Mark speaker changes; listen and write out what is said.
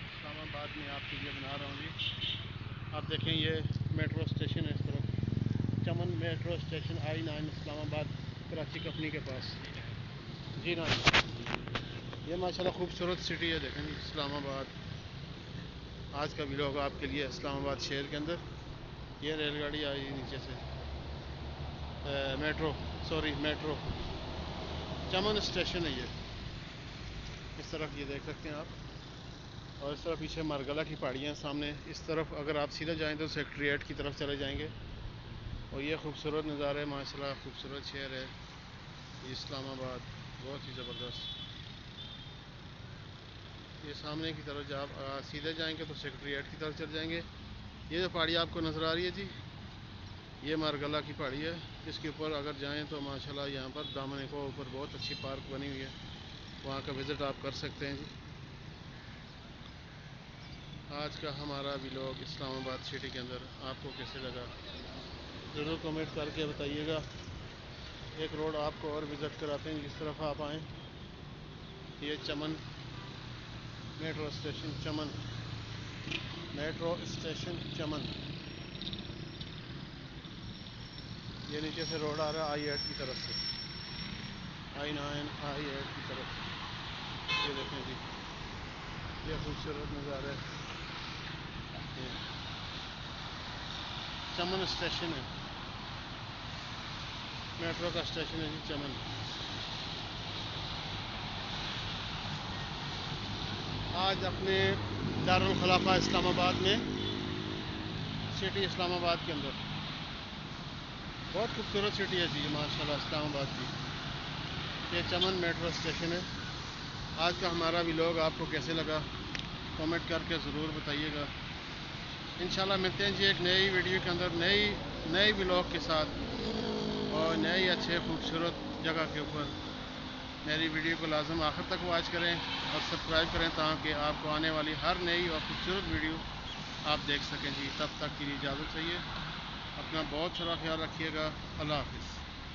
Speaker 1: इस्लामाबाद में आपके लिए बना रहा हूँ जी। आप देखें ये मेट्रो स्टेशन है, इस तरफ Chaman metro station I9 Islamabad Karachi company के पास। जी ना, ये माशाल्लाह खूबसूरत सिटी है। देखें जी इस्लामाबाद। आज का व्लॉग आपके लिए इस्लामाबाद शहर के अंदर। ये रेलगाड़ी आई नीचे से, मेट्रो चमन स्टेशन है ये। इस तरफ ये देख सकते हैं आप, और इस तरफ पीछे मारगला की पहाड़ियाँ सामने। इस तरफ अगर आप सीधा जाएं तो सेक्रेटरीट की तरफ चले जाएंगे। और ये खूबसूरत नज़ारा है माशाल्लाह, खूबसूरत शहर है ये इस्लामाबाद, बहुत ही ज़बरदस्त। ये सामने की तरफ जब आप सीधे जाएंगे तो सेक्रेटरीट की तरफ चले जाएंगे। ये जो पहाड़ी आपको नज़र आ रही है जी, ये मारगला की पहाड़ी है। इसके ऊपर अगर जाएं तो माशाल्लाह यहाँ पर दामन को ऊपर बहुत अच्छी पार्क बनी हुई है, वहाँ का विज़िट आप कर सकते हैं जी। आज का हमारा व्लॉग इस्लामाबाद सिटी के अंदर आपको कैसे लगा ज़रूर कमेंट करके बताइएगा। एक रोड आपको और विज़िट कराते हैं जिस तरफ आप आएँ। ये चमन मेट्रो स्टेशन चमन। ये नीचे से रोड आ रहा है I8 की तरफ से, I9 I8 की तरफ। ये देखें जी, ये खूबसूरत नज़ारा है। चमन स्टेशन है, मेट्रो का स्टेशन है जी चमन। आज अपने दारुल खलाफा इस्लामाबाद में, सिटी इस्लामाबाद के अंदर बहुत खूबसूरत सिटी है जी माशाल्लाह इस्लामाबाद की। ये चमन मेट्रो स्टेशन है। आज का हमारा व्लॉग आपको कैसे लगा कमेंट करके ज़रूर बताइएगा। इंशाल्लाह मिलते हैं जी एक नई वीडियो के अंदर, नई व्लॉग के साथ और नई अच्छे खूबसूरत जगह के ऊपर। मेरी वीडियो को लाजम आखिर तक वॉच करें और सब्सक्राइब करें ताकि आपको आने वाली हर नई और खूबसूरत वीडियो आप देख सकें जी। तब तक के लिए इजाज़त चाहिए। अपना बहुत सारा ख्याल रखिएगा। अल्लाह हाफ़िज़।